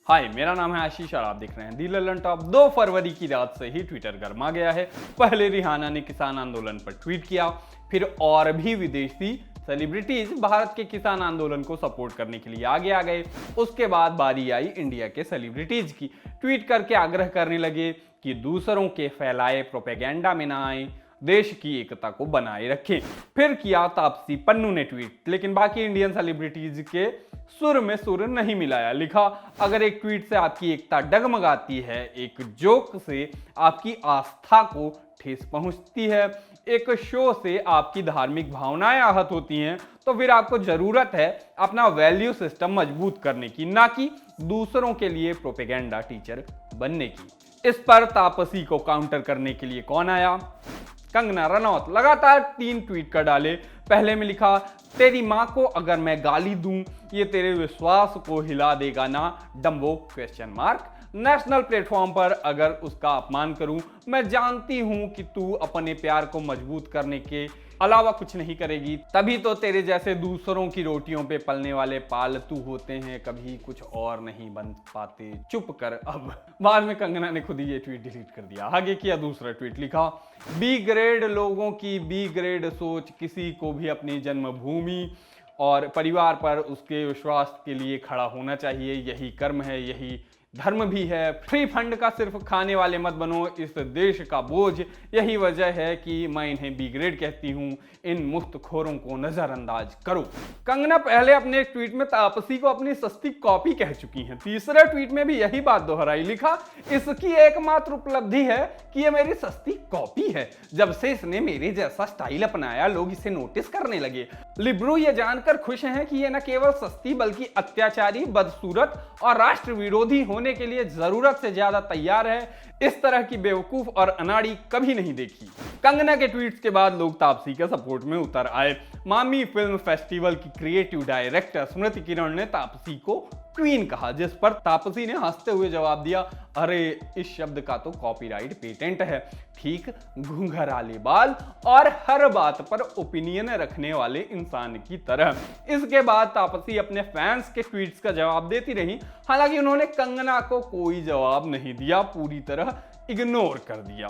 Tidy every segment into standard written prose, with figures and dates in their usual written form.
हाय, मेरा नाम है आशीष और आप देख रहे हैं दी लल्लन टॉप। 2 फरवरी की रात से ही ट्विटर गर्मा गया है। पहले रिहाना ने किसान आंदोलन पर ट्वीट किया, फिर और भी विदेशी सेलिब्रिटीज भारत के किसान आंदोलन को सपोर्ट करने के लिए आगे आ गए। उसके बाद बारी आई इंडिया के सेलिब्रिटीज की। ट्वीट करके आग्रह करने लगे कि दूसरों के फैलाए प्रोपेगेंडा में ना आए, देश की एकता को बनाए रखें। फिर किया तापसी पन्नू ने ट्वीट, लेकिन बाकी इंडियन सेलिब्रिटीज के सुर में सुर नहीं मिलाया। लिखा, अगर एक ट्वीट से आपकी एकता डगमगाती है, एक जोक से आपकी आस्था को ठेस पहुंचती है, एक शो से आपकी धार्मिक भावनाएं आहत होती हैं, तो फिर आपको जरूरत है अपना वैल्यू सिस्टम मजबूत करने की, ना कि दूसरों के लिए प्रोपेगेंडा टीचर बनने की। इस पर तापसी को काउंटर करने के लिए कौन आया? कंगना रनौत। लगातार 3 ट्वीट कर डाले। पहले में लिखा, तेरी मां को अगर मैं गाली दूं, ये तेरे विश्वास को हिला देगा ना, Dumbo question mark. National platform पर अगर उसका अपमान करूं, मैं जानती हूं कि तू अपने प्यार को मजबूत करने के अलावा कुछ नहीं करेगी, तभी तो तेरे जैसे दूसरों की रोटियों पे पलने वाले पालतू होते हैं, कभी कुछ और नहीं बन पाते, चुप कर अब। बाद में कंगना ने खुद ही ये ट्वीट डिलीट कर दिया। आगे किया दूसरा ट्वीट, लिखा, बी ग्रेड लोगों की बी ग्रेड सोच, किसी को भी अपनी जन्मभूमि और परिवार पर उसके विश्वास के लिए खड़ा होना चाहिए, यही कर्म है, यही धर्म भी है। फ्री फंड का सिर्फ खाने वाले मत बनो, इस देश का बोझ, यही वजह है कि मैं इन्हें बी ग्रेड कहती हूं, इन मुफ्तखोरों को नजरअंदाज करो। कंगना पहले अपने एक ट्वीट में तापसी को अपनी सस्ती कॉपी कह चुकी हैं। तीसरे ट्वीट में भी यही बात दोहराई। लिखा, इसकी एकमात्र उपलब्धि है कि ये मेरी सस्ती कॉपी है। जब से इसने मेरे जैसा स्टाइल अपनाया, लोग इसे नोटिस करने लगे। लिब्रू ये जानकर खुश हैं कि ये न केवल सस्ती बल्कि अत्याचारी, बदसूरत और राष्ट्र विरोधी होने के लिए जरूरत से ज्यादा तैयार है। इस तरह की बेवकूफ और अनाड़ी कभी नहीं देखी। कंगना के ट्वीट्स के बाद लोग तापसी के सपोर्ट में उतर आए। मामी फिल्म फेस्टिवल की क्रिएटिव डायरेक्टर स्मृति किरण ने तापसी को क्वीन कहा, जिस पर तापसी ने हंसते हुए जवाब दिया, अरे इस शब्द का तो कॉपीराइट पेटेंट है, ठीक घुंघराले बाल और हर बात पर ओपिनियन रखने वाले इंसान की तरह। इसके बाद तापसी अपने फैंस के ट्वीट्स का जवाब देती रही। हालांकि उन्होंने कंगना को कोई जवाब नहीं दिया, पूरी तरह इग्नोर कर दिया।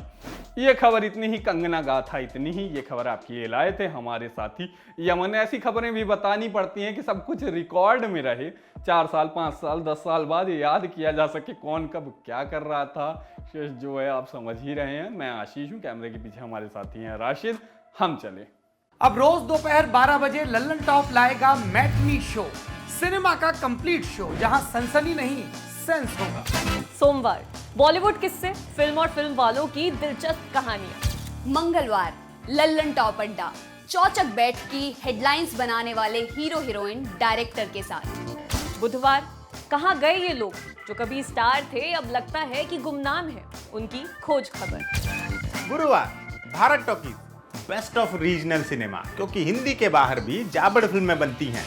ये खबर इतनी ही कंगना गाथा इतनी ही। ये खबर आपके लिए लाए थे हमारे साथी यमन। ऐसी खबरें भी बतानी पड़ती हैं कि सब कुछ रिकॉर्ड में रहे, 4 साल 5 साल 10 साल बाद याद किया जा सके कौन कब क्या कर रहा था। शेष जो है आप समझ ही रहे हैं। मैं आशीष हूँ, कैमरे के पीछे हमारे साथी हैं राशिद। हम चले। अब रोज दोपहर 12 बजे लल्लन टॉप लाएगा मैटनी शो, सिनेमा का कंप्लीट शो, जहां सनसनी नहीं सेंस होगा। सोमवार बॉलीवुड किस्से, फिल्म और फिल्म वालों की दिलचस्प कहानियां। मंगलवार लल्लन टॉप अड्डा, चौचक बैठ की हेडलाइंस बनाने वाले हीरो हीरोइन डायरेक्टर के साथ। बुधवार कहां गए ये लोग जो कभी स्टार थे, अब लगता है कि गुमनाम है, उनकी खोज खबर। गुरुवार Bharat talkies, best of regional cinema, क्योंकि हिंदी के बाहर भी जाबड़ फिल्में बनती हैं।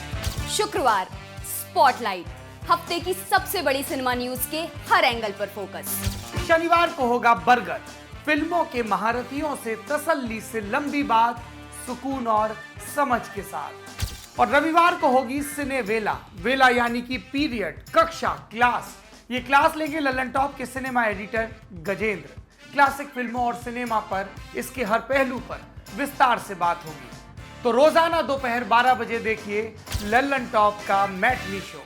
शुक्रवार स्पॉटलाइट, हफ्ते की सबसे बड़ी सिनेमा न्यूज के हर एंगल पर फोकस। शनिवार को होगा बरगद, फिल्मों के महारथियों से तसल्ली से लंबी बात, सुकून और समझ के साथ। और रविवार को होगी सिने वेला, वेला यानी कि पीरियड, कक्षा, क्लास। ये क्लास लेंगे लल्लन टॉप के सिनेमा एडिटर गजेंद्र। क्लासिक फिल्मों और सिनेमा पर, इसके हर पहलू पर विस्तार से बात होगी। तो रोजाना दोपहर 12 बजे देखिए लल्लन टॉप का मैटनी शो।